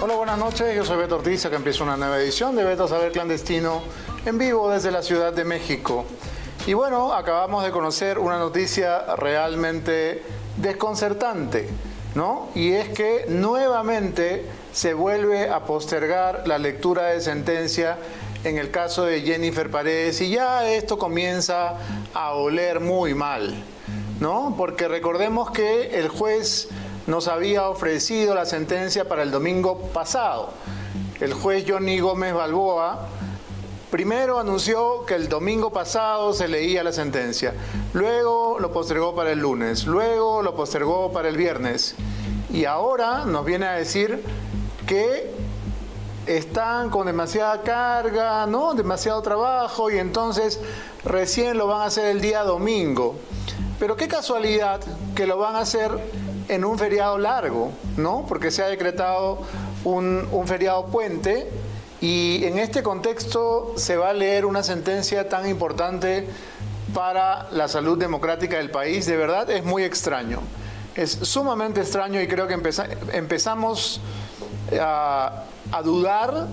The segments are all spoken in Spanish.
Hola, buenas noches. Yo soy Beto Ortiz, que empieza una nueva edición de Beto Saber Clandestino en vivo desde la Ciudad de México. Y bueno, acabamos de conocer una noticia realmente desconcertante, ¿no? Y es que nuevamente se vuelve a postergar la lectura de sentencia en el caso de Jennifer Paredes y ya esto comienza a oler muy mal, ¿no? Porque recordemos que el juez nos había ofrecido la sentencia para el domingo pasado. El juez Johnny Gómez Balboa primero anunció que el domingo pasado se leía la sentencia, luego lo postergó para el lunes, luego lo postergó para el viernes y ahora nos viene a decir que están con demasiada carga, ¿no? Demasiado trabajo y entonces recién lo van a hacer el día domingo. Pero qué casualidad que lo van a hacer en un feriado largo, ¿no? Porque se ha decretado un feriado puente y en este contexto se va a leer una sentencia tan importante para la salud democrática del país. De verdad es muy extraño. Es sumamente extraño y creo que empezamos a dudar,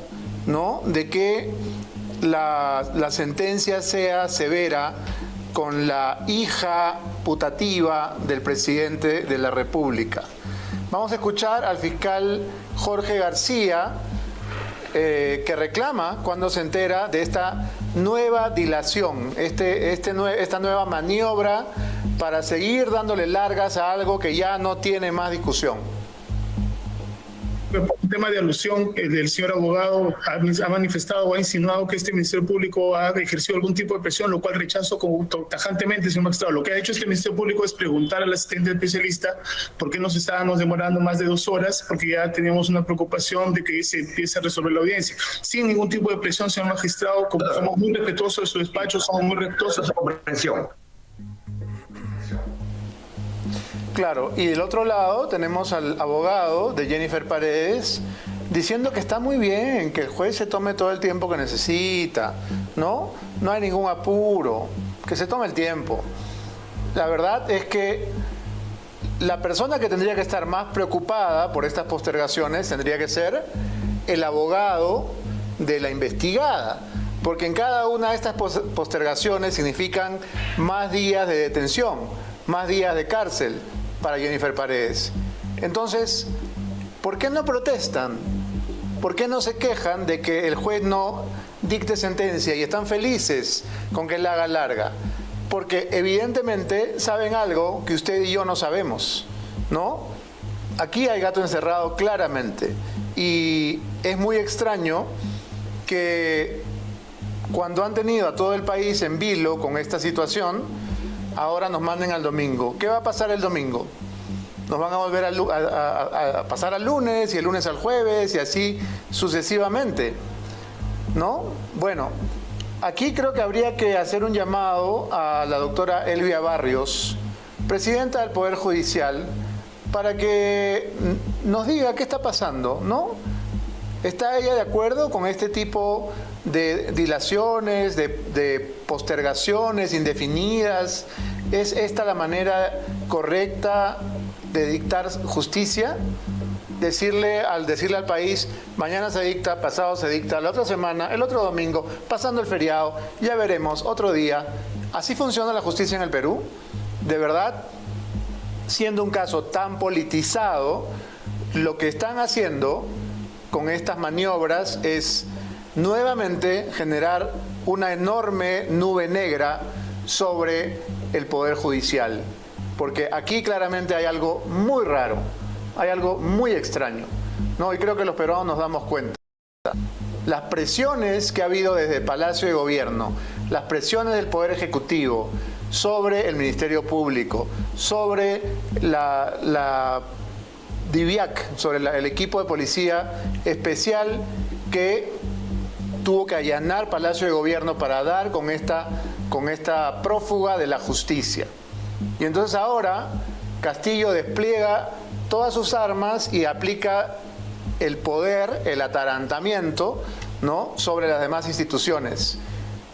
¿no? De que la sentencia sea severa con la hija putativa del presidente de la República. Vamos a escuchar al fiscal Jorge García, que reclama cuando se entera de esta nueva dilación, esta nueva maniobra para seguir dándole largas a algo que ya no tiene más discusión. Un tema de alusión, del señor abogado ha manifestado o ha insinuado que este Ministerio Público ha ejercido algún tipo de presión, lo cual rechazo tajantemente, señor magistrado. Lo que ha hecho este Ministerio Público es preguntar al asistente especialista por qué nos estábamos demorando más de 2 horas, porque ya teníamos una preocupación de que se empiece a resolver la audiencia. Sin ningún tipo de presión, señor magistrado, como somos muy respetuosos de su despacho, somos muy respetuosos de su comprensión. Claro, y del otro lado tenemos al abogado de Jennifer Paredes diciendo que está muy bien, que el juez se tome todo el tiempo que necesita, ¿no? No hay ningún apuro, que se tome el tiempo. La verdad es que la persona que tendría que estar más preocupada por estas postergaciones tendría que ser el abogado de la investigada, porque en cada una de estas postergaciones significan más días de detención, más días de cárcel para Jennifer Paredes. Entonces, ¿por qué no protestan? ¿Por qué no se quejan de que el juez no dicte sentencia y están felices con que la haga larga? Porque evidentemente saben algo que usted y yo no sabemos, ¿no? Aquí hay gato encerrado claramente y es muy extraño que cuando han tenido a todo el país en vilo con esta situación, ahora nos manden al domingo. ¿Qué va a pasar el domingo? Nos van a volver a pasar al lunes y el lunes al jueves y así sucesivamente, ¿no? Bueno, aquí creo que habría que hacer un llamado a la doctora Elvia Barrios, presidenta del Poder Judicial, para que nos diga qué está pasando, ¿no? ¿Está ella de acuerdo con este tipo de dilaciones, de postergaciones indefinidas? ¿Es esta la manera correcta de dictar justicia? Decirle al país, mañana se dicta, pasado se dicta, la otra semana, el otro domingo, pasando el feriado, ya veremos, otro día. ¿Así funciona la justicia en el Perú? ¿De verdad? Siendo un caso tan politizado, lo que están haciendo con estas maniobras es nuevamente generar una enorme nube negra sobre el Poder Judicial, porque aquí claramente hay algo muy raro, hay algo muy extraño, ¿no? Y creo que los peruanos nos damos cuenta. Las presiones que ha habido desde el Palacio de Gobierno, las presiones del Poder Ejecutivo sobre el Ministerio Público, sobre la DIVIAC, sobre el equipo de policía especial que tuvo que allanar Palacio de Gobierno para dar con esta prófuga de la justicia. Y entonces ahora Castillo despliega todas sus armas y aplica el poder, el atarantamiento, ¿no?, sobre las demás instituciones,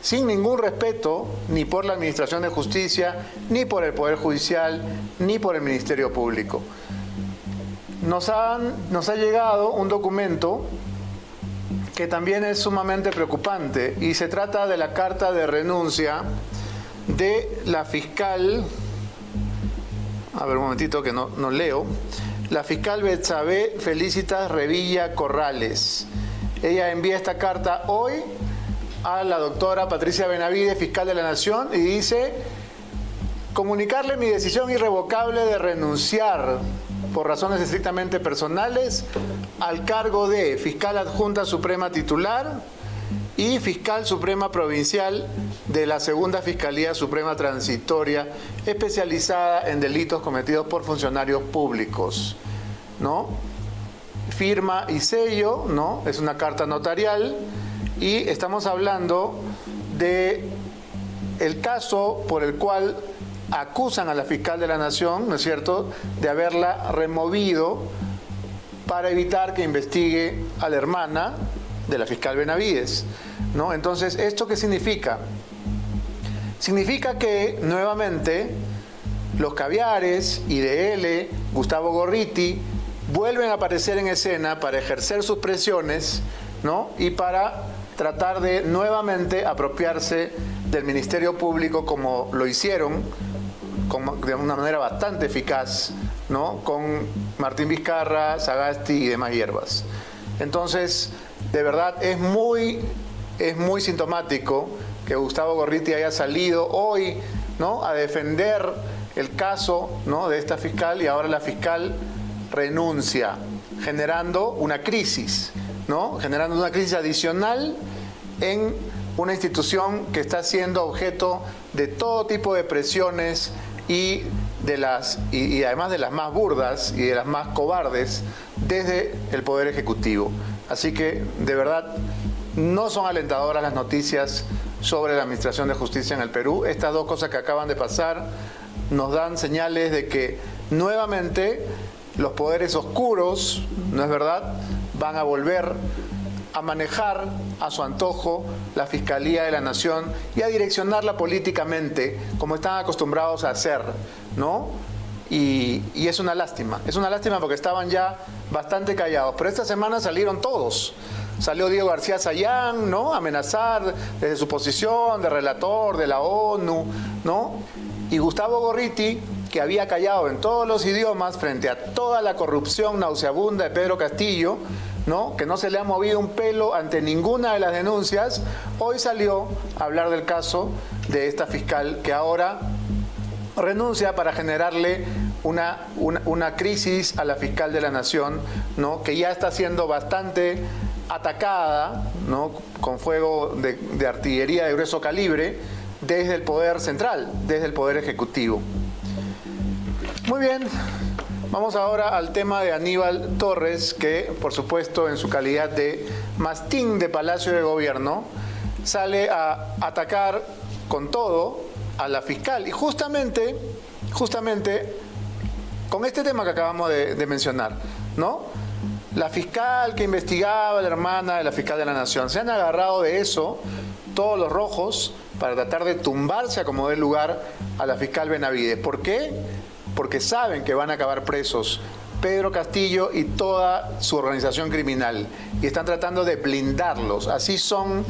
sin ningún respeto ni por la Administración de Justicia, ni por el Poder Judicial, ni por el Ministerio Público. nos ha llegado un documento que también es sumamente preocupante y se trata de la carta de renuncia de la fiscal, a ver un momentito que no leo, la fiscal Betsabe Felicitas Revilla Corrales. Ella envía esta carta hoy a la doctora Patricia Benavides, fiscal de la Nación, y dice: comunicarle mi decisión irrevocable de renunciar por razones estrictamente personales al cargo de fiscal adjunta suprema titular y fiscal suprema provincial de la Segunda Fiscalía Suprema Transitoria, especializada en delitos cometidos por funcionarios públicos, ¿no? Firma y sello, ¿no? Es una carta notarial y estamos hablando de el caso por el cual acusan a la fiscal de la Nación, ¿no es cierto?, de haberla removido para evitar que investigue a la hermana de la fiscal Benavides, ¿no? Entonces, ¿esto qué significa? Significa que nuevamente los caviares, IDL, Gustavo Gorriti, vuelven a aparecer en escena para ejercer sus presiones, ¿no? Y para tratar de nuevamente apropiarse del Ministerio Público, como lo hicieron de una manera bastante eficaz, ¿no?, con Martín Vizcarra, Sagasti y demás hierbas. Entonces, de verdad, es muy sintomático que Gustavo Gorriti haya salido hoy, ¿no?, a defender el caso, ¿no?, de esta fiscal, y ahora la fiscal renuncia, generando una crisis, ¿no?, generando una crisis adicional en una institución que está siendo objeto de todo tipo de presiones y además de las más burdas y de las más cobardes desde el Poder Ejecutivo. Así que, de verdad, no son alentadoras las noticias sobre la Administración de Justicia en el Perú. Estas dos cosas que acaban de pasar nos dan señales de que nuevamente los poderes oscuros, ¿no es verdad?, van a volver a manejar a su antojo la Fiscalía de la Nación y a direccionarla políticamente, como están acostumbrados a hacer, ¿no? Y es una lástima porque estaban ya bastante callados. Pero esta semana salieron todos. Salió Diego García Sayán, ¿no?, a amenazar desde su posición de relator de la ONU, ¿no? Y Gustavo Gorriti, que había callado en todos los idiomas frente a toda la corrupción nauseabunda de Pedro Castillo, ¿no?, que no se le ha movido un pelo ante ninguna de las denuncias, hoy salió a hablar del caso de esta fiscal que ahora renuncia para generarle una crisis a la fiscal de la Nación, ¿no?, que ya está siendo bastante atacada, ¿no?, con fuego de artillería de grueso calibre desde el Poder Central, desde el Poder Ejecutivo. Muy bien. Vamos ahora al tema de Aníbal Torres, que, por supuesto, en su calidad de mastín de Palacio de Gobierno, sale a atacar con todo a la fiscal. Y justamente con este tema que acabamos de mencionar, ¿no? La fiscal que investigaba a la hermana de la fiscal de la Nación. Se han agarrado de eso todos los rojos para tratar de tumbarse a como dé lugar a la fiscal Benavides. ¿Por qué? Porque saben que van a acabar presos Pedro Castillo y toda su organización criminal, y están tratando de blindarlos. Así son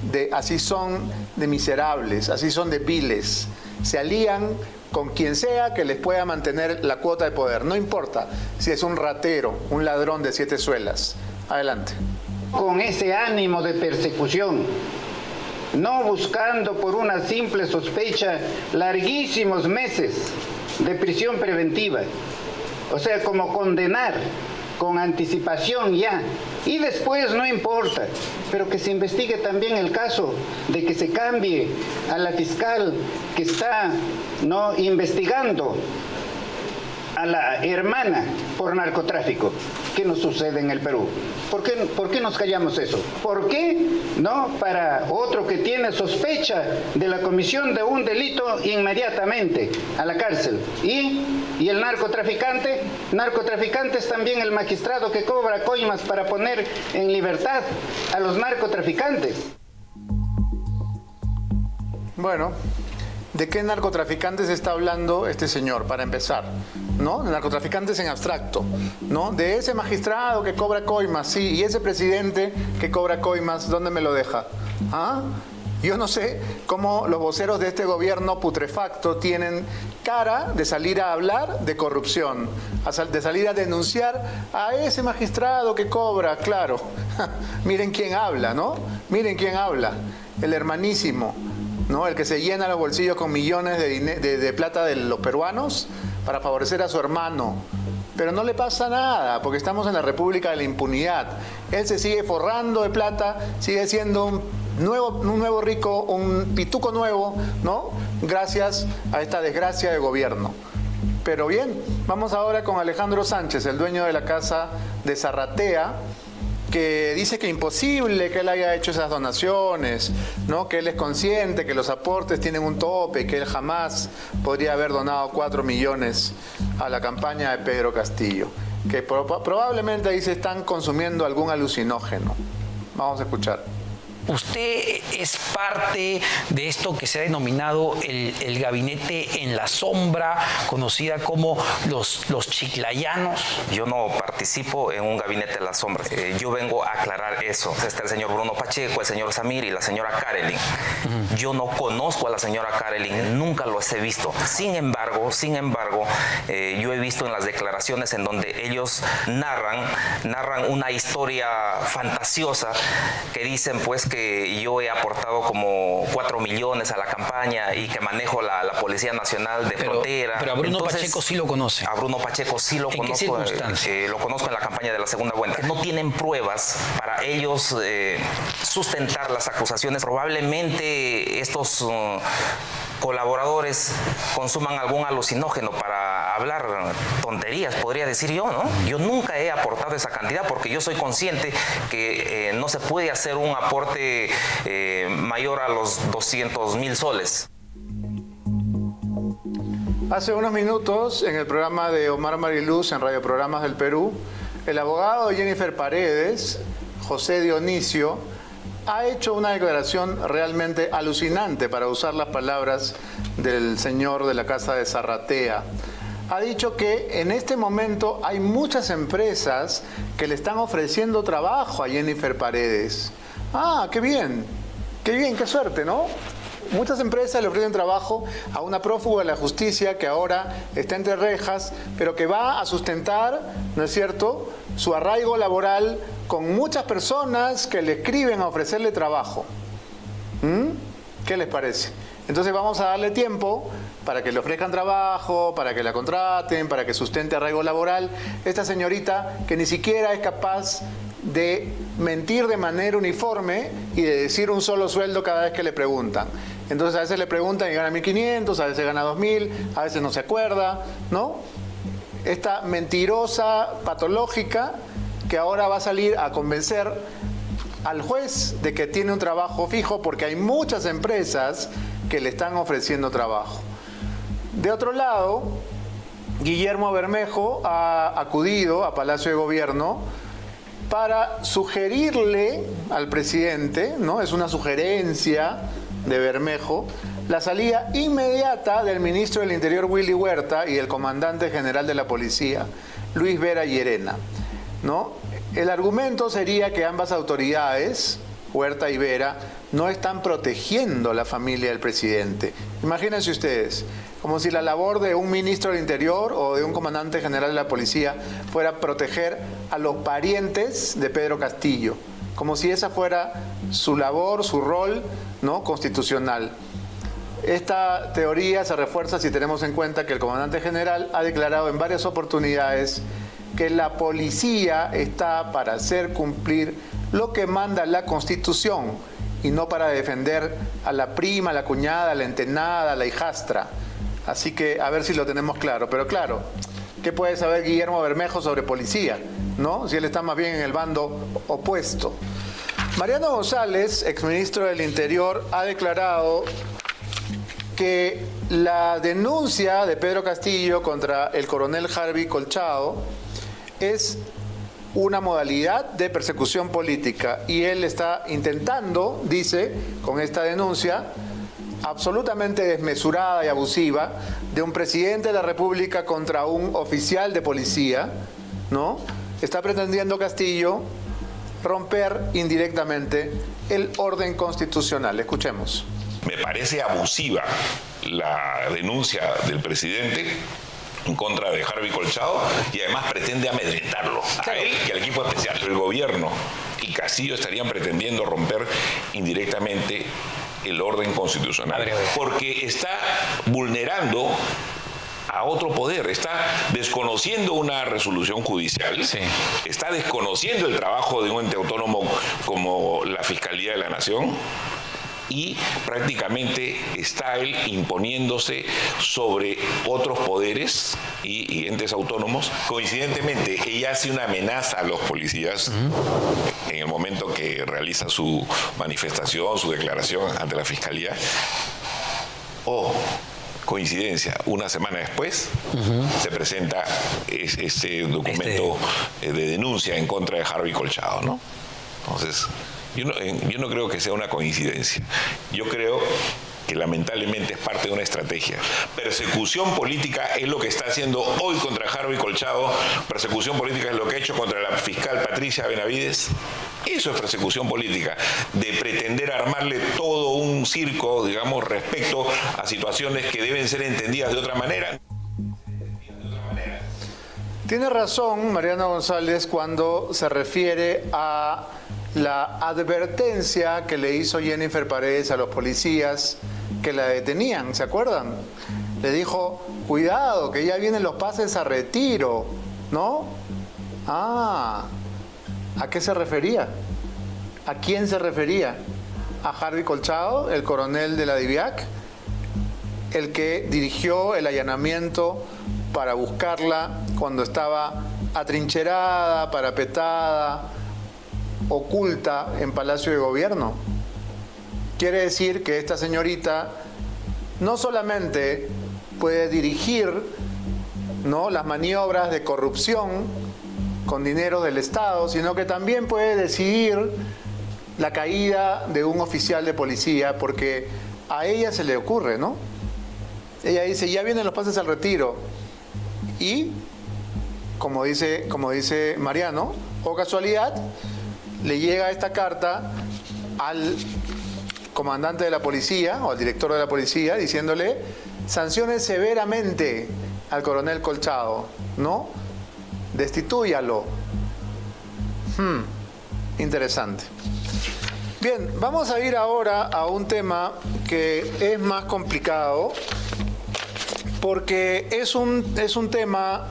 de miserables, así son de viles. Se alían con quien sea que les pueda mantener la cuota de poder, no importa si es un ratero, un ladrón de 7 suelas. Adelante. Con ese ánimo de persecución, no buscando por una simple sospecha larguísimos meses de prisión preventiva, o sea, como condenar con anticipación ya, y después no importa, pero que se investigue también el caso de que se cambie a la fiscal que está investigando a la hermana por narcotráfico. ¿Qué nos sucede en el Perú? ¿Por qué nos callamos eso? ¿Por qué no para otro que tiene sospecha de la comisión de un delito inmediatamente a la cárcel? ¿Y el narcotraficante? Narcotraficante es también el magistrado que cobra coimas para poner en libertad a los narcotraficantes. Bueno, ¿De qué narcotraficantes está hablando este señor, para empezar? ¿No? De narcotraficantes en abstracto, ¿no? De ese magistrado que cobra coimas, sí, y ese presidente que cobra coimas, ¿dónde me lo deja? ¿Ah? Yo no sé cómo los voceros de este gobierno putrefacto tienen cara de salir a hablar de corrupción, de salir a denunciar a ese magistrado que cobra, claro. Miren quién habla, ¿no? Miren quién habla. El hermanísimo, ¿no? El que se llena los bolsillos con millones de plata de los peruanos para favorecer a su hermano. Pero no le pasa nada, porque estamos en la República de la Impunidad. Él se sigue forrando de plata, sigue siendo un nuevo rico, un pituco nuevo, ¿no? Gracias a esta desgracia de gobierno. Pero bien, vamos ahora con Alejandro Sánchez, el dueño de la casa de Zarratea, que dice que imposible que él haya hecho esas donaciones, ¿no? Que él es consciente que los aportes tienen un tope, que él jamás podría haber donado 4 millones a la campaña de Pedro Castillo, que probablemente ahí se están consumiendo algún alucinógeno. Vamos a escuchar. Usted es parte de esto que se ha denominado el gabinete en la sombra, conocida como los chiclayanos. Yo no participo en un gabinete en la sombra. Yo vengo a aclarar eso. Está el señor Bruno Pacheco, el señor Samir y la señora Karelin. Yo no conozco a la señora Karelin, nunca los he visto. Sin embargo, yo he visto en las declaraciones en donde ellos narran una historia fantasiosa que dicen pues que yo he aportado como 4 millones a la campaña y que manejo la Policía Nacional de Frontera. Pero a Bruno Pacheco sí lo conoce. A Bruno Pacheco sí lo conozco. ¿En qué circunstancias? Lo conozco en la campaña de la segunda vuelta. No tienen pruebas para ellos sustentar las acusaciones. Probablemente estos colaboradores consuman algún alucinógeno para hablar tonterías, podría decir yo, ¿no? Yo nunca he aportado esa cantidad porque yo soy consciente que no se puede hacer un aporte mayor a los 200.000 soles. Hace unos minutos, en el programa de Omar Mariluz en Radio Programas del Perú, el abogado de Jennifer Paredes, José Dionisio, ha hecho una declaración realmente alucinante, para usar las palabras del señor de la casa de Zarratea. Ha dicho que en este momento hay muchas empresas que le están ofreciendo trabajo a Jennifer Paredes. Ah, qué bien, qué suerte, ¿no? Muchas empresas le ofrecen trabajo a una prófuga de la justicia que ahora está entre rejas, pero que va a sustentar, ¿no es cierto?, su arraigo laboral con muchas personas que le escriben a ofrecerle trabajo. ¿Qué les parece? Entonces vamos a darle tiempo para que le ofrezcan trabajo, para que la contraten, para que sustente arraigo laboral. Esta señorita que ni siquiera es capaz de mentir de manera uniforme y de decir un solo sueldo cada vez que le preguntan. Entonces a veces le preguntan y gana 1.500, a veces gana 2.000, a veces no se acuerda, ¿no? Esta mentirosa patológica que ahora va a salir a convencer al juez de que tiene un trabajo fijo, porque hay muchas empresas que le están ofreciendo trabajo. De otro lado, Guillermo Bermejo ha acudido a Palacio de Gobierno para sugerirle al presidente, ¿no? Es una sugerencia de Bermejo, la salida inmediata del ministro del Interior Willy Huerta y el comandante general de la policía, Luis Vera Llerena, ¿no? El argumento sería que ambas autoridades, Huerta y Vera, no están protegiendo a la familia del presidente. Imagínense ustedes, como si la labor de un ministro del Interior o de un comandante general de la policía fuera proteger a los parientes de Pedro Castillo, como si esa fuera su labor, su rol, ¿no?, constitucional. Esta teoría se refuerza si tenemos en cuenta que el comandante general ha declarado en varias oportunidades que la policía está para hacer cumplir lo que manda la Constitución y no para defender a la prima, a la cuñada, a la entenada, a la hijastra. Así que a ver si lo tenemos claro. Pero claro, ¿qué puede saber Guillermo Bermejo sobre policía, ¿no?, si él está más bien en el bando opuesto? Mariano González, exministro del Interior, ha declarado que la denuncia de Pedro Castillo contra el coronel Harvey Colchado es una modalidad de persecución política y él está intentando, dice, con esta denuncia, absolutamente desmesurada y abusiva de un presidente de la República contra un oficial de policía, ¿no? Está pretendiendo Castillo romper indirectamente el orden constitucional. Escuchemos. Me parece abusiva la denuncia del presidente en contra de Harvey Colchado y además pretende amedrentarlo a él y al equipo especial. El gobierno y Castillo estarían pretendiendo romper indirectamente el orden constitucional porque está vulnerando a otro poder, está desconociendo una resolución judicial, está desconociendo el trabajo de un ente autónomo como la Fiscalía de la Nación y prácticamente está él imponiéndose sobre otros poderes y entes autónomos. Coincidentemente, ella hace una amenaza a los policías en el momento que realiza su manifestación, su declaración ante la Fiscalía. Coincidencia, una semana después se presenta ese documento de denuncia en contra de Harvey Colchado, ¿no? Entonces, yo no creo que sea una coincidencia. Yo creo que lamentablemente es parte de una estrategia. Persecución política es lo que está haciendo hoy contra Harvey Colchado. Persecución política es lo que ha hecho contra la fiscal Patricia Benavides. Eso es persecución política, de pretender armarle todo un circo, digamos, respecto a situaciones que deben ser entendidas de otra manera. Tiene razón Mariano González cuando se refiere a la advertencia que le hizo Jennifer Paredes a los policías que la detenían, ¿se acuerdan? Le dijo, cuidado, que ya vienen los pases a retiro, ¿no? ¿A qué se refería? ¿A quién se refería? ¿A Harvey Colchado, el coronel de la DIVIAC? El que dirigió el allanamiento para buscarla cuando estaba atrincherada, parapetada, oculta en Palacio de Gobierno. Quiere decir que esta señorita no solamente puede dirigir, ¿no?, las maniobras de corrupción con dinero del Estado, sino que también puede decidir la caída de un oficial de policía, porque a ella se le ocurre, ¿no? Ella dice, ya vienen los pases al retiro. Y, como dice Mariano, o casualidad, le llega esta carta al comandante de la policía o al director de la policía diciéndole, sancione severamente al coronel Colchado, ¿no? Destitúyalo. Interesante. Bien, vamos a ir ahora a un tema que es más complicado porque es un tema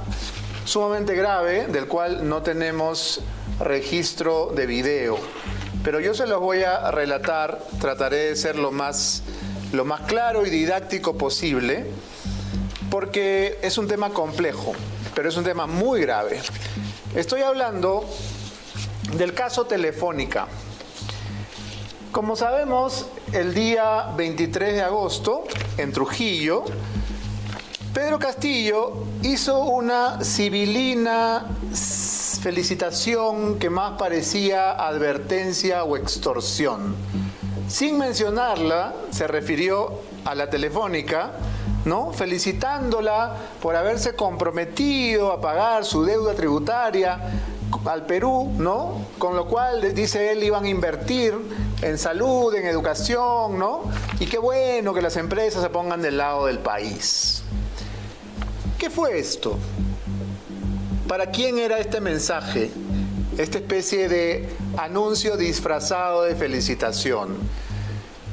sumamente grave del cual no tenemos registro de video. Pero yo se los voy a relatar, trataré de ser lo más claro y didáctico posible, porque es un tema complejo, pero es un tema muy grave. Estoy hablando del caso Telefónica. Como sabemos, el día 23 de agosto, en Trujillo, Pedro Castillo hizo una sibilina felicitación que más parecía advertencia o extorsión. Sin mencionarla, se refirió a la Telefónica, ¿no?, felicitándola por haberse comprometido a pagar su deuda tributaria al Perú, ¿no?, con lo cual, dice él, iban a invertir en salud, en educación, ¿no?, y qué bueno que las empresas se pongan del lado del país. ¿Qué fue esto? ¿Para quién era este mensaje? Esta especie de anuncio disfrazado de felicitación.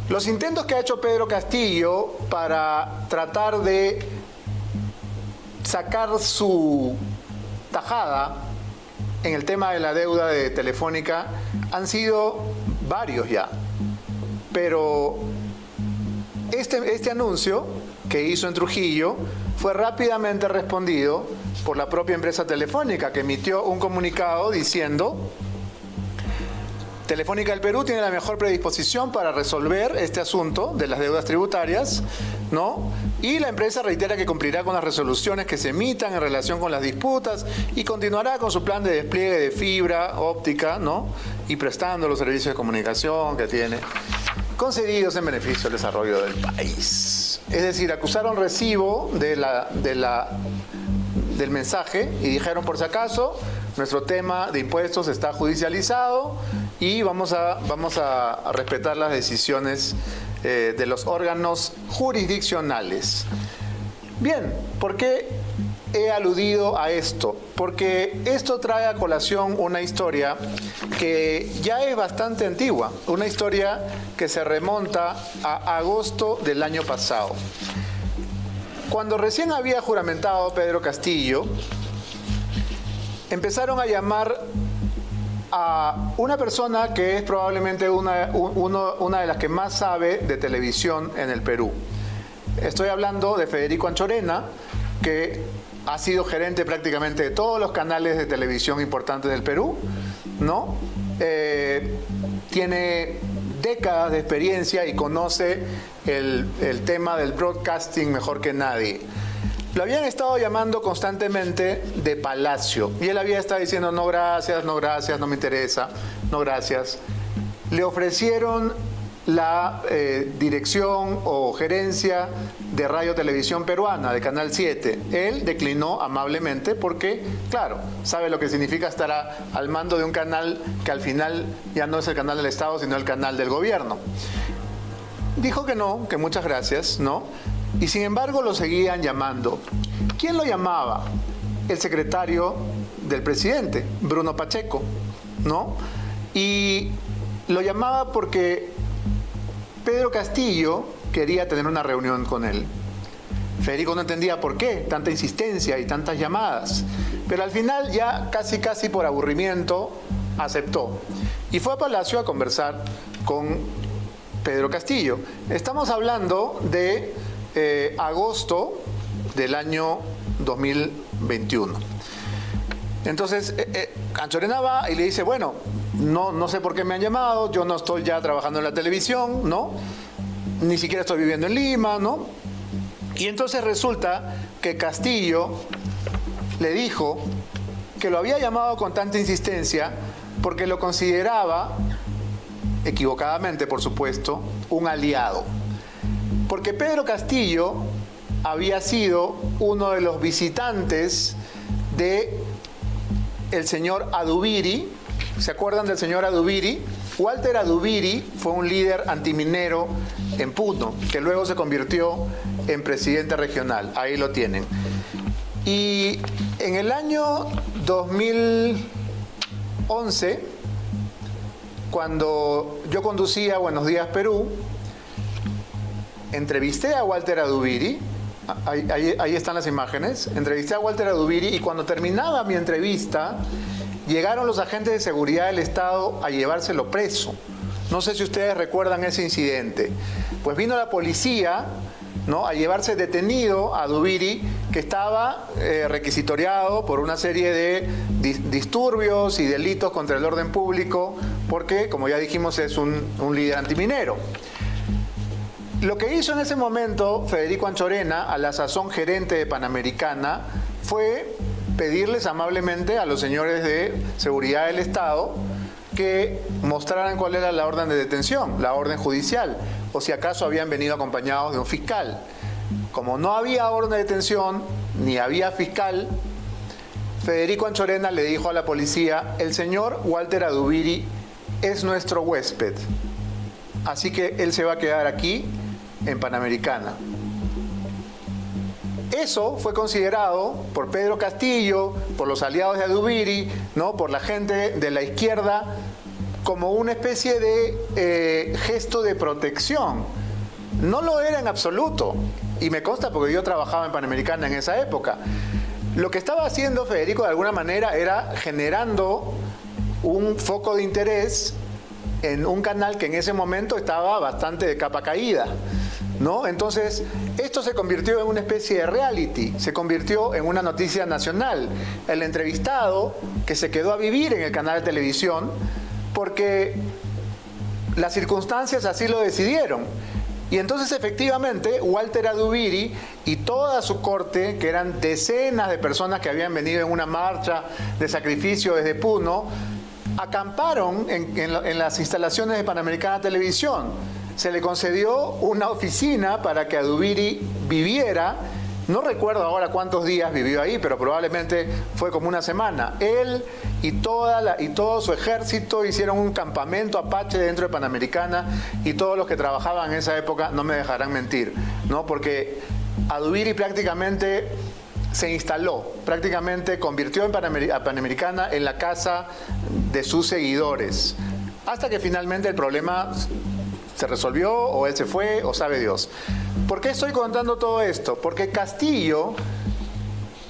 Los intentos que ha hecho Pedro Castillo para tratar de sacar su tajada en el tema de la deuda de Telefónica han sido varios ya. Pero este anuncio que hizo en Trujillo fue rápidamente respondido por la propia empresa Telefónica, que emitió un comunicado diciendo: Telefónica del Perú tiene la mejor predisposición para resolver este asunto de las deudas tributarias, ¿no? Y la empresa reitera que cumplirá con las resoluciones que se emitan en relación con las disputas y continuará con su plan de despliegue de fibra óptica, ¿no?, y prestando los servicios de comunicación que tiene. concedidos en beneficio del desarrollo del país. Es decir, acusaron recibo del mensaje y dijeron, por si acaso, nuestro tema de impuestos está judicializado y vamos a respetar las decisiones de los órganos jurisdiccionales. Bien, ¿por qué he aludido a esto? Porque esto trae a colación una historia que ya es bastante antigua, una historia que se remonta a agosto del año pasado. Cuando recién había juramentado Pedro Castillo, empezaron a llamar a una persona que es probablemente una de las que más sabe de televisión en el Perú. Estoy hablando de Federico Anchorena, que ha sido gerente prácticamente de todos los canales de televisión importantes del Perú, ¿no? Tiene décadas de experiencia y conoce el tema del broadcasting mejor que nadie. Lo habían estado llamando constantemente de Palacio y él había estado diciendo no gracias, no me interesa, no gracias. Le ofrecieron la dirección o gerencia de Radio Televisión Peruana, de Canal 7. Él declinó amablemente porque, claro, sabe lo que significa estar al mando de un canal que al final ya no es el canal del Estado, sino el canal del gobierno. Dijo que no, que muchas gracias, ¿no? Y sin embargo lo seguían llamando. ¿Quién lo llamaba? El secretario del presidente, Bruno Pacheco, ¿no? Y lo llamaba porque Pedro Castillo quería tener una reunión con él. Federico no entendía por qué tanta insistencia y tantas llamadas, pero al final ya casi por aburrimiento aceptó y fue a Palacio a conversar con Pedro Castillo. Estamos hablando de agosto del año 2021. Entonces Anchorena va y le dice, bueno, no sé por qué me han llamado, yo no estoy ya trabajando en la televisión, ¿no? Ni siquiera estoy viviendo en Lima, ¿no? Y entonces resulta que Castillo le dijo que lo había llamado con tanta insistencia porque lo consideraba, equivocadamente por supuesto, un aliado. Porque Pedro Castillo había sido uno de los visitantes de el señor Adubiri. ¿Se acuerdan del señor Adubiri? Walter Adubiri fue un líder antiminero en Puno, que luego se convirtió en presidente regional. Ahí lo tienen. Y en el año 2011, cuando yo conducía Buenos Días Perú, entrevisté a Walter Adubiri. Ahí están las imágenes. Entrevisté a Walter Adubiri y cuando terminaba mi entrevista, llegaron los agentes de seguridad del Estado a llevárselo preso. No sé si ustedes recuerdan ese incidente. Pues vino la policía, ¿no?, a llevarse detenido a Adubiri, que estaba requisitoriado por una serie de disturbios y delitos contra el orden público, porque, como ya dijimos, es un líder antiminero. Lo que hizo en ese momento Federico Anchorena, a la sazón gerente de Panamericana, fue pedirles amablemente a los señores de seguridad del Estado que mostraran cuál era la orden de detención, la orden judicial, o si acaso habían venido acompañados de un fiscal. Como no había orden de detención, ni había fiscal, Federico Anchorena le dijo a la policía, el señor Walter Adubiri es nuestro huésped, así que él se va a quedar aquí en Panamericana. Eso fue considerado por Pedro Castillo, por los aliados de Adubiri, ¿no?, por la gente de la izquierda, como una especie de gesto de protección. No lo era en absoluto, y me consta porque yo trabajaba en Panamericana en esa época. Lo que estaba haciendo Federico de alguna manera era generando un foco de interés en un canal que en ese momento estaba bastante de capa caída, ¿no? Entonces, esto se convirtió en una especie de reality, se convirtió en una noticia nacional. El entrevistado que se quedó a vivir en el canal de televisión porque las circunstancias así lo decidieron. Y entonces, efectivamente, Walter Adubiri y toda su corte, que eran decenas de personas que habían venido en una marcha de sacrificio desde Puno, acamparon en las instalaciones de Panamericana Televisión. se le concedió una oficina para que Adubiri viviera. No recuerdo ahora cuántos días vivió ahí, pero probablemente fue como una semana. Él y todo su ejército hicieron un campamento apache dentro de Panamericana, y todos los que trabajaban en esa época no me dejarán mentir, ¿no? Porque Adubiri prácticamente se instaló, prácticamente convirtió a Panamericana en la casa de sus seguidores, hasta que finalmente el problema se resolvió, o él se fue, o sabe Dios. ¿Por qué estoy contando todo esto? Porque Castillo,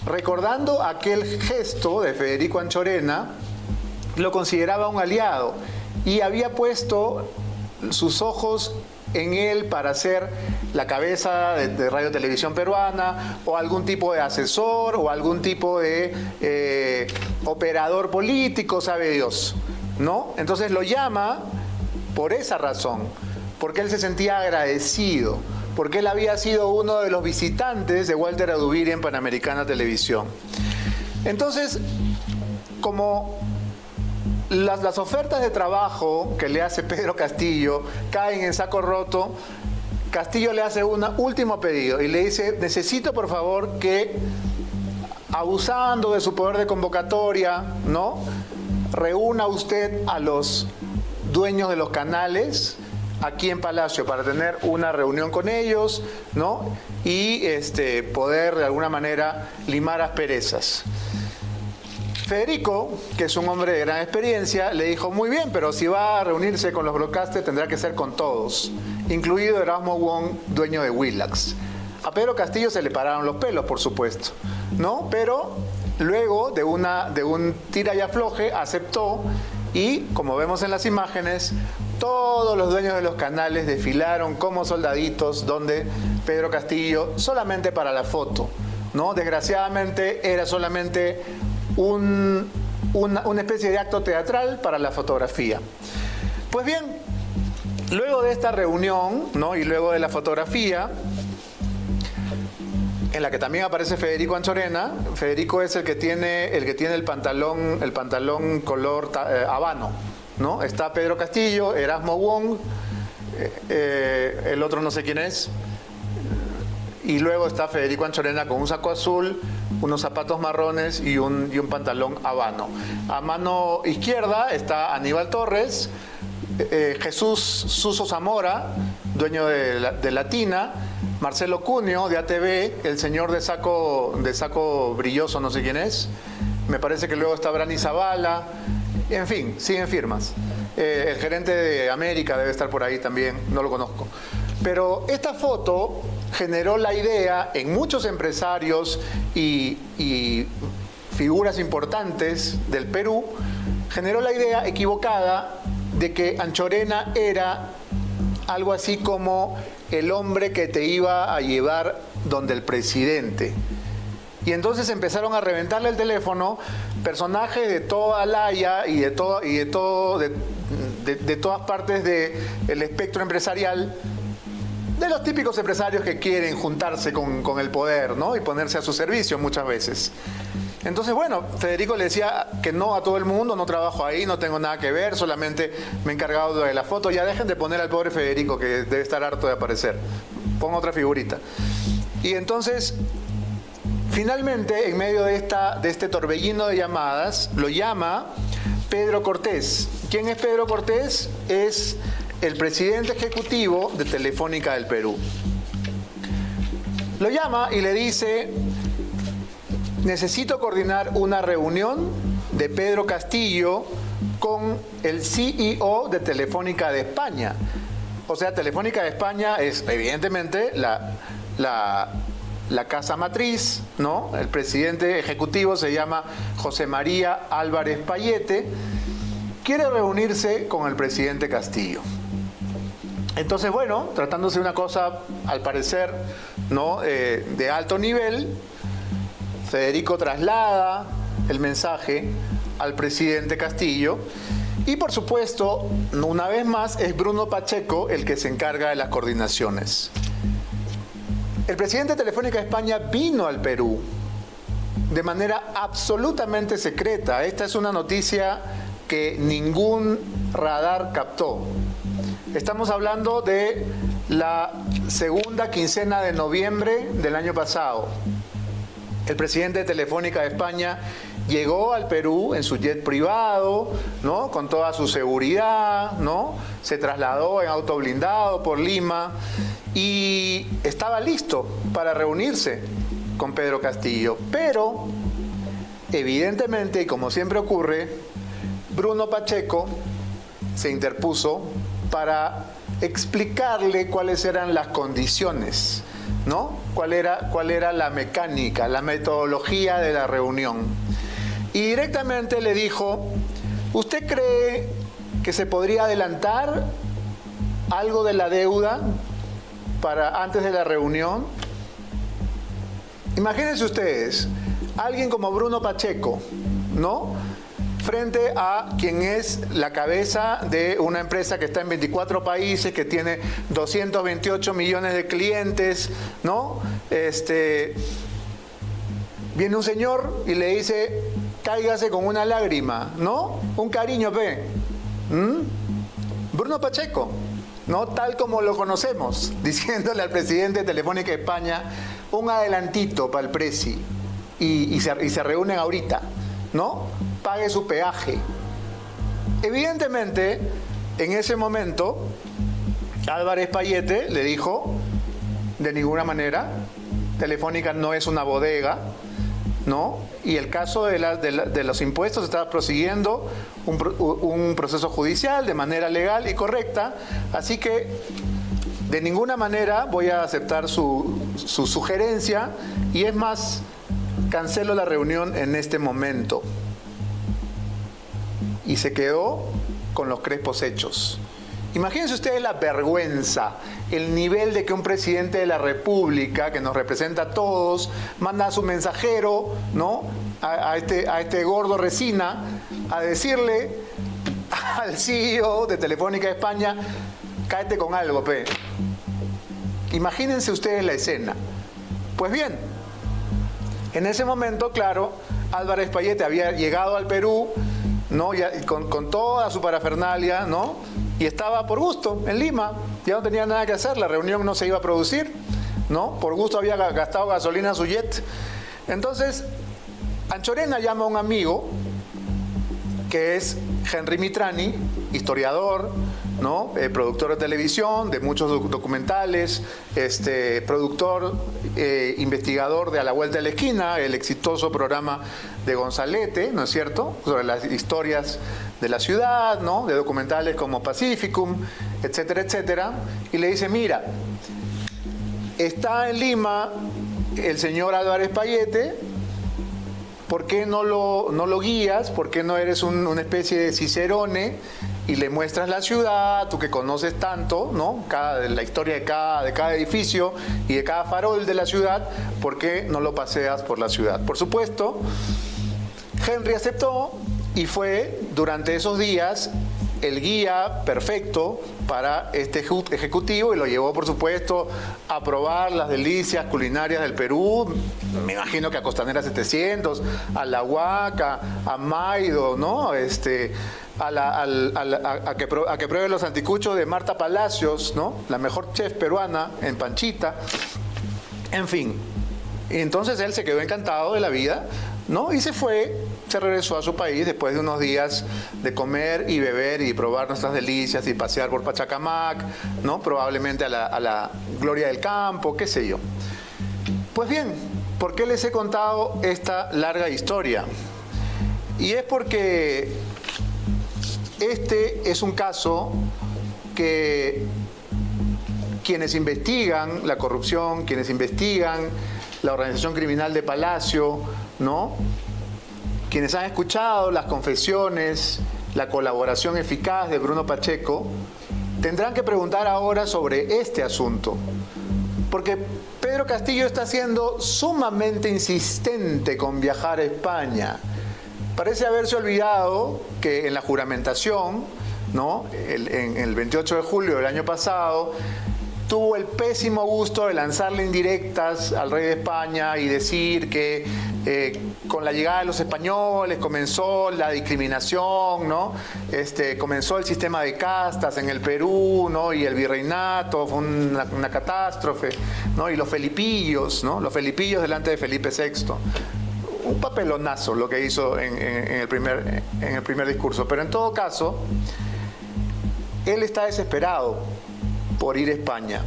recordando aquel gesto de Federico Anchorena, lo consideraba un aliado y había puesto sus ojos en él para ser la cabeza de Radio Televisión Peruana, o algún tipo de asesor, o algún tipo de operador político, sabe Dios, ¿no? Entonces lo llama por esa razón, porque él se sentía agradecido, porque él había sido uno de los visitantes de Walter Adubiri en Panamericana Televisión. Entonces, como las ofertas de trabajo que le hace Pedro Castillo caen en saco roto, Castillo le hace un último pedido y le dice: necesito por favor que, abusando de su poder de convocatoria, ¿no?, reúna usted a los dueños de los canales aquí en Palacio para tener una reunión con ellos, ¿no?, y poder de alguna manera limar asperezas. Federico, que es un hombre de gran experiencia, le dijo: muy bien, pero si va a reunirse con los broadcasters tendrá que ser con todos, incluido Erasmo Wong, dueño de Willax. A Pedro Castillo se le pararon los pelos, por supuesto, ¿no? Pero luego de un tira y afloje aceptó, y como vemos en las imágenes, todos los dueños de los canales desfilaron como soldaditos donde Pedro Castillo, solamente para la foto, ¿no? Desgraciadamente era solamente una especie de acto teatral para la fotografía. Pues bien, luego de esta reunión, ¿no?, y luego de la fotografía, en la que también aparece Federico Anchorena. Federico es el que tiene el pantalón color habano, ¿no? Está Pedro Castillo, Erasmo Wong, el otro no sé quién es, y luego está Federico Anchorena con un saco azul, unos zapatos marrones y un pantalón habano. A mano izquierda está Aníbal Torres, Jesús Suso Zamora, dueño de Latina, Marcelo Cunio de ATV, el señor de saco brilloso, no sé quién es. Me parece que luego está Brani Zavala. En fin, siguen firmas. El gerente de América debe estar por ahí también, no lo conozco. Pero esta foto generó la idea en muchos empresarios y figuras importantes del Perú, generó la idea equivocada de que Anchorena era algo así como el hombre que te iba a llevar donde el presidente. Y entonces empezaron a reventarle el teléfono personajes de toda la Haya y de todas partes del espectro empresarial, de los típicos empresarios que quieren juntarse con el poder, ¿no?, y ponerse a su servicio muchas veces. Entonces, bueno, Federico le decía que no a todo el mundo: no trabajo ahí, no tengo nada que ver, solamente me he encargado de la foto. Ya dejen de poner al pobre Federico, que debe estar harto de aparecer. Ponga otra figurita. Y entonces, finalmente, en medio de este torbellino de llamadas, lo llama Pedro Cortés. ¿Quién es Pedro Cortés? Es el presidente ejecutivo de Telefónica del Perú. Lo llama y le dice: necesito coordinar una reunión de Pedro Castillo con el CEO de Telefónica de España. O sea, Telefónica de España es evidentemente la casa matriz, ¿no? El presidente ejecutivo se llama José María Álvarez Payete. Quiere reunirse con el presidente Castillo. Entonces, bueno, tratándose de una cosa, al parecer, ¿no?, de alto nivel, Federico traslada el mensaje al presidente Castillo, y por supuesto, una vez más, es Bruno Pacheco el que se encarga de las coordinaciones. El presidente de Telefónica España vino al Perú de manera absolutamente secreta. Esta es una noticia que ningún radar captó. Estamos hablando de la segunda quincena de noviembre del año pasado. El presidente de Telefónica de España llegó al Perú en su jet privado, ¿no? Con toda su seguridad, ¿no? Se trasladó en auto blindado por Lima y estaba listo para reunirse con Pedro Castillo. Pero, evidentemente, y como siempre ocurre, Bruno Pacheco se interpuso para explicarle cuáles eran las condiciones, ¿no? Cuál era la mecánica, la metodología de la reunión. Y directamente le dijo, ¿usted cree que se podría adelantar algo de la deuda para antes de la reunión? Imagínense ustedes, alguien como Bruno Pacheco, ¿no? Frente a quien es la cabeza de una empresa que está en 24 países, que tiene 228 millones de clientes, ¿no? Viene un señor y le dice, cáigase con una lágrima, ¿no? Un cariño, ve. Bruno Pacheco, ¿no? Tal como lo conocemos, diciéndole al presidente de Telefónica España, un adelantito para el presi, y se reúnen ahorita, ¿no? Pague su peaje. Evidentemente, en ese momento, Álvarez Payete le dijo, de ninguna manera, Telefónica no es una bodega, ¿no? Y el caso de los impuestos está prosiguiendo un proceso judicial de manera legal y correcta, así que de ninguna manera voy a aceptar su sugerencia, y es más, cancelo la reunión en este momento. Y se quedó con los crespos hechos. Imagínense ustedes la vergüenza, el nivel de que un presidente de la República, que nos representa a todos, manda a su mensajero, ¿no? a este gordo Resina, a decirle al CEO de Telefónica España, cáete con algo, pe. Imagínense ustedes la escena. Pues bien, en ese momento, claro, Álvarez Payete había llegado al Perú, ¿no? Ya, con toda su parafernalia, ¿no? Y estaba por gusto en Lima, ya no tenía nada que hacer, la reunión no se iba a producir, ¿no? Por gusto había gastado gasolina en su jet. Entonces, Anchorena llama a un amigo, que es Henry Mitrani, historiador, ¿no? Productor de televisión, de muchos documentales, productor, investigador de A la Vuelta de la Esquina, el exitoso programa de Gonzalete, ¿no es cierto?, sobre las historias de la ciudad, ¿no?, de documentales como Pacificum, etcétera, etcétera, y le dice, mira, está en Lima el señor Álvarez Payete, ¿por qué no lo guías? ¿Por qué no eres una especie de cicerone y le muestras la ciudad, tú que conoces tanto, ¿no? La historia de cada edificio y de cada farol de la ciudad, ¿por qué no lo paseas por la ciudad? Por supuesto, Henry aceptó y fue durante esos días el guía perfecto para este ejecutivo, y lo llevó, por supuesto, a probar las delicias culinarias del Perú, me imagino que a Costanera 700, a La Huaca, a Maido, ¿no? A que pruebe los anticuchos de Marta Palacios, ¿no? La mejor chef peruana en Panchita, en fin. Y entonces él se quedó encantado de la vida, ¿no? Y se regresó a su país después de unos días de comer y beber y probar nuestras delicias y pasear por Pachacamac, ¿no? Probablemente a la Gloria del Campo, qué sé yo. Pues bien, ¿por qué les he contado esta larga historia? Y es porque este es un caso que quienes investigan la corrupción, quienes investigan la organización criminal de Palacio, ¿no?, quienes han escuchado las confesiones, la colaboración eficaz de Bruno Pacheco, tendrán que preguntar ahora sobre este asunto. Porque Pedro Castillo está siendo sumamente insistente con viajar a España. Parece haberse olvidado que en la juramentación, ¿no?, en el 28 de julio del año pasado, tuvo el pésimo gusto de lanzarle indirectas al rey de España y decir que con la llegada de los españoles comenzó la discriminación, ¿no? Comenzó el sistema de castas en el Perú, ¿no? Y el virreinato fue una catástrofe, ¿no? Y los felipillos, ¿no? Los felipillos delante de Felipe VI. Un papelonazo lo que hizo en el primer discurso. Pero en todo caso, él está desesperado por ir a España.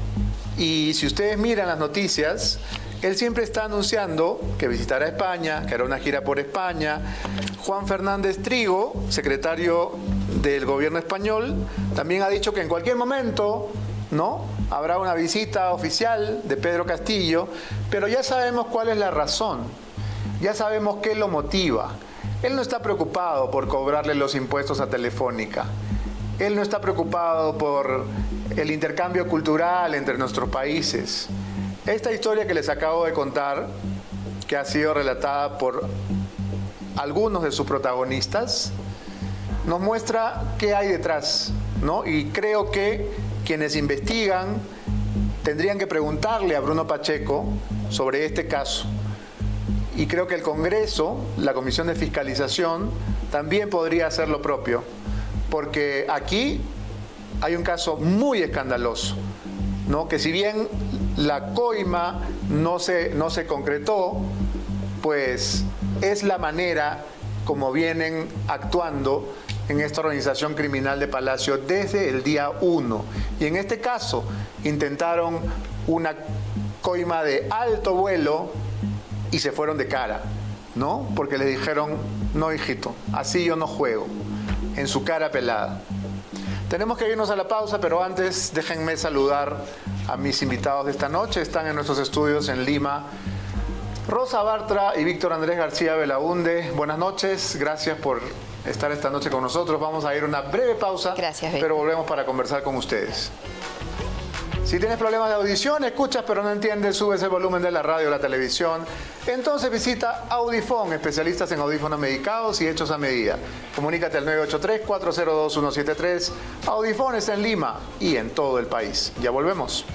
Y si ustedes miran las noticias, él siempre está anunciando que visitará España, que hará una gira por España. Juan Fernández Trigo, secretario del gobierno español, también ha dicho que en cualquier momento, ¿no?, habrá una visita oficial de Pedro Castillo, pero ya sabemos cuál es la razón, ya sabemos qué lo motiva. Él no está preocupado por cobrarle los impuestos a Telefónica. Él no está preocupado por el intercambio cultural entre nuestros países. Esta historia que les acabo de contar, que ha sido relatada por algunos de sus protagonistas, nos muestra qué hay detrás, ¿no? Y creo que quienes investigan tendrían que preguntarle a Bruno Pacheco sobre este caso. Y creo que el Congreso, la Comisión de Fiscalización, también podría hacer lo propio, porque aquí hay un caso muy escandaloso, ¿no? Que si bien la coima no se concretó, pues es la manera como vienen actuando en esta organización criminal de Palacio desde el día 1. Y en este caso intentaron una coima de alto vuelo y se fueron de cara, ¿no? Porque les dijeron, no, hijito, así yo no juego, en su cara pelada. Tenemos que irnos a la pausa, pero antes déjenme saludar a mis invitados de esta noche. Están en nuestros estudios en Lima Rosa Bartra y Víctor Andrés García Belaunde. Buenas noches, gracias por estar esta noche con nosotros. Vamos a ir a una breve pausa, gracias, pero volvemos para conversar con ustedes. Si tienes problemas de audición, escuchas pero no entiendes, subes el volumen de la radio o la televisión, entonces visita Audifón, especialistas en audífonos medicados y hechos a medida. Comunícate al 983-402-173. Audifón está en Lima y en todo el país. Ya volvemos.